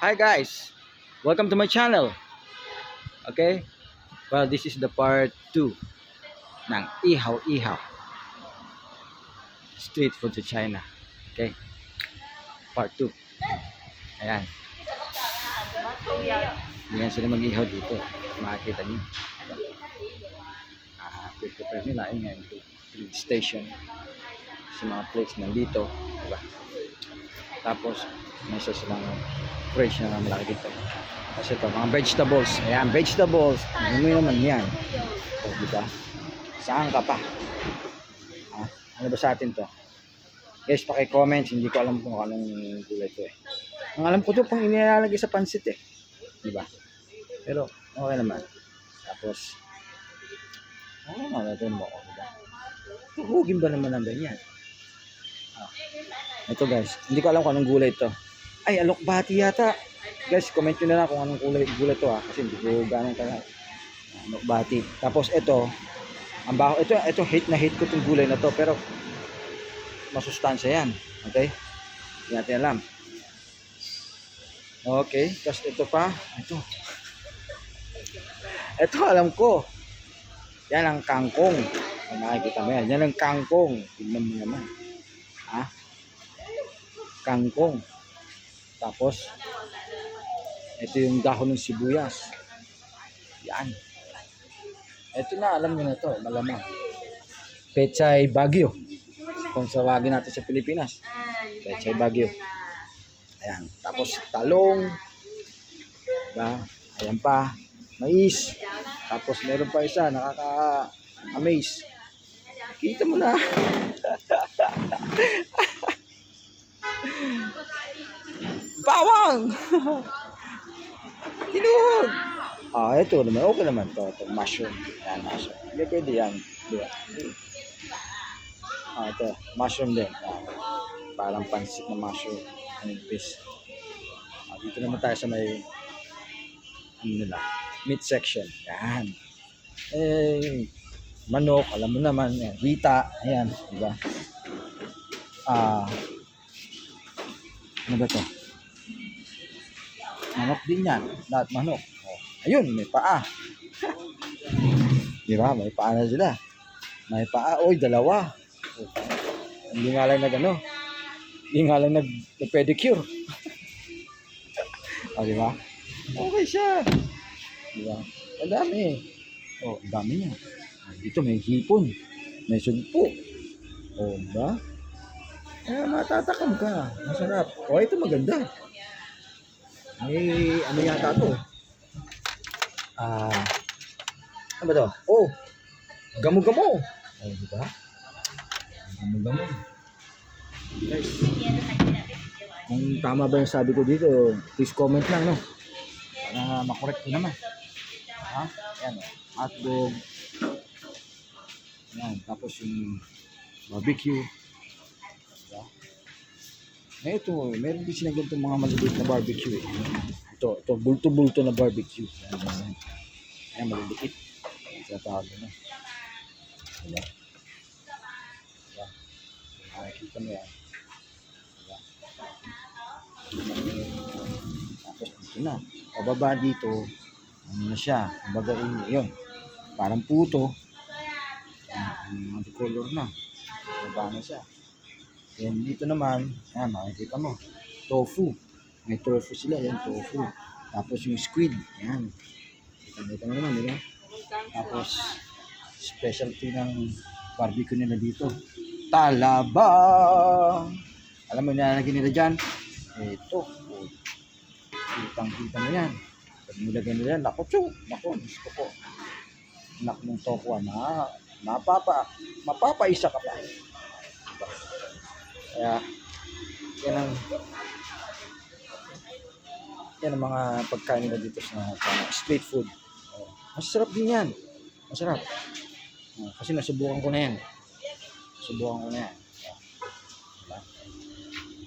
Hi guys, welcome to my channel. Okay, well this is the part 2 ng Ihaw-Ihaw Street Food sa China. Okay, part 2. Ayan, ganyan sila mag-ihaw dito. Makikita niyo. Prepare nila ngayon yung station sa mga place nandito, diba? Tapos may isa silang fresh na malaki dito. Kasi ito, mga vegetables. Ayan, vegetables. Ano naman yan? O, diba? Saan ka pa? Ano ba sa atin to? Guys, paki-comment. Hindi ko alam kung anong gulay to eh. Ang alam ko to pang inilalagay sa pansit eh. Diba? Pero, okay naman. Tapos, natin mo. Diba? Tuhugin ba naman ang ganyan? Ito guys, hindi ko alam kung anong gulay to. Ay, alokbati yata. Guys, comment nyo na lang kung anong gulay to ha. Kasi hindi ko ganong kaya. Alokbati. Tapos ito, ang baho. Ito hate na hate ko itong gulay na to. Pero, masustansya yan. Okay? Hindi natin alam. Okay. Tapos ito pa. Ito alam ko. Yan ang kangkong. Nakikita mo yan. Yan ang kangkong. Tignan mo naman. Ha? Kangkong. Tapos, ito yung dahon ng sibuyas. Yan. Ito na, alam nyo na ito. Malamang. Pechay Bagyo. Kung sawagin natin sa Pilipinas. Pechay Bagyo. Ayan. Tapos, talong. Diba? Ayan pa. Mais. Tapos, meron pa isa. Nakaka-amaze. Kita mo na. Bawang! Tinuhog! Ito naman. Okay naman to. Ito, mushroom. Yan, mushroom. Hindi pwede yan. Diba? Ito. Mushroom din. Parang pansit na mushroom. Anipis. Dito naman tayo sa may meat section. Yan. Manok. Alam mo naman. Yan. Wita. Ayan. Diba? Ano ba to? Manok din yan. Lahat manok. Ayun, may paa. Diba? May paa na sila. May paa. Oy, dalawa. Hindi nga lang Hindi nga lang nag-pedicure. Diba? Okay siya. Diba? Ang dami. Ang dami niya. Dito may hipon. May sugpo. Diba? Matatakam ka. Masarap. Ito maganda. May ano yata to. Ano ba to? Gamo-gamo. Diba? Gamo-gamo. Guys. Kung tama ba yung sabi ko dito, please comment lang, no? Para makorek ko naman. Ayan, hotdog. Ayan, tapos yung barbecue. Ito, meron din sila ganitong mga maliliit na barbecue eh. Ito, bulto-bulto na barbecue. Ayan, maliliit. Sa tawag na. Diba? Diba? Nakikita mo yan. Diba? Tapos dito na. Pababa dito, ano na siya, bagarin yun. Parang puto. Ang color na. Pababa na siya. Yan dito naman, yan makikita mo, tofu. May tofu sila, yan tofu. Tapos yung squid, yan. Kita mo naman, di ba? Tapos specialty ng barbecue nila dito, talaba. Alam mo nilalagay nila dyan? Ito. Kitang-kita mo yan. Pag nilagay nila yan, naku, gusto ko. Anak ng tofu, mapapaisa ka pa. Kaya yan ang mga pagkain nila dito sa street food. Masarap din yan. Masarap. Kasi nasubukan ko na yan.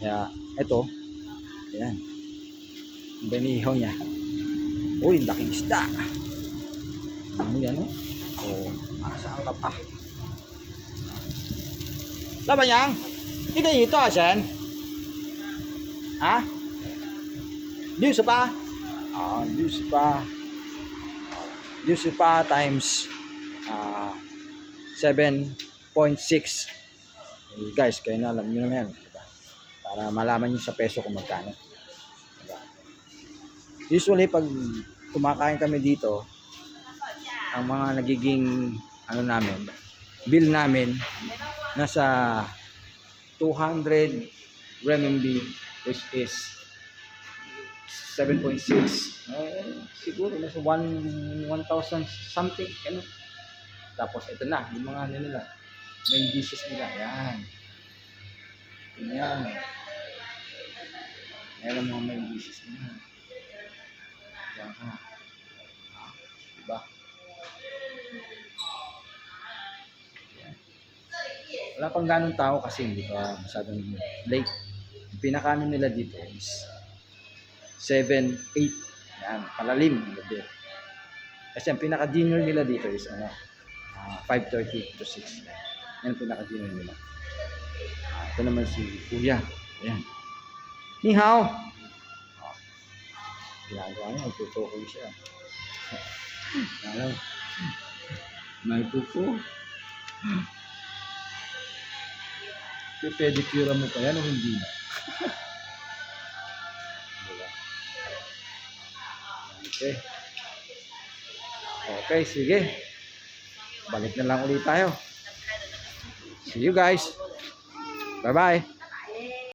Kaya ito, ayan. Ang binihaw niya. Uy, laking isda. Ano yan, no? Saan ka pa? Laban yang? Ini itu Asen? New Spa. New Spa. New Spa times 7.6. Guys, kayo na alam nyo na yan. Diba? Para malaman nyo sa peso kung magkano. Diba? Usually, pag kumakain kami dito, ang mga nagiging namin, bill namin, nasa 200 renminbi, which is 7.6. Siguro nasa 1,000 something. Ano? Tapos ito na, yung mga nila, main dishes nila. Yan. Yan. Yan ang mga main dishes nila. Yan ha. Diba? Yan. Wala pang ganong tao kasi hindi pa masyadong late. Yung pinakaano nila dito is 7, 8. Yan, palalim ang gabi. Kasi ang pinaka-dinner nila dito is 5:30 to 6. Yan ang pinaka-dinner nila. Ito naman si Kuya. Ayan. Ni hao. Ginagawa niya, magtutukoy siya. Alam, may pupo. Pedicure mo pa yan o hindi na? Okay. Okay, sige. Balik na lang ulit tayo. See you guys. Bye-bye.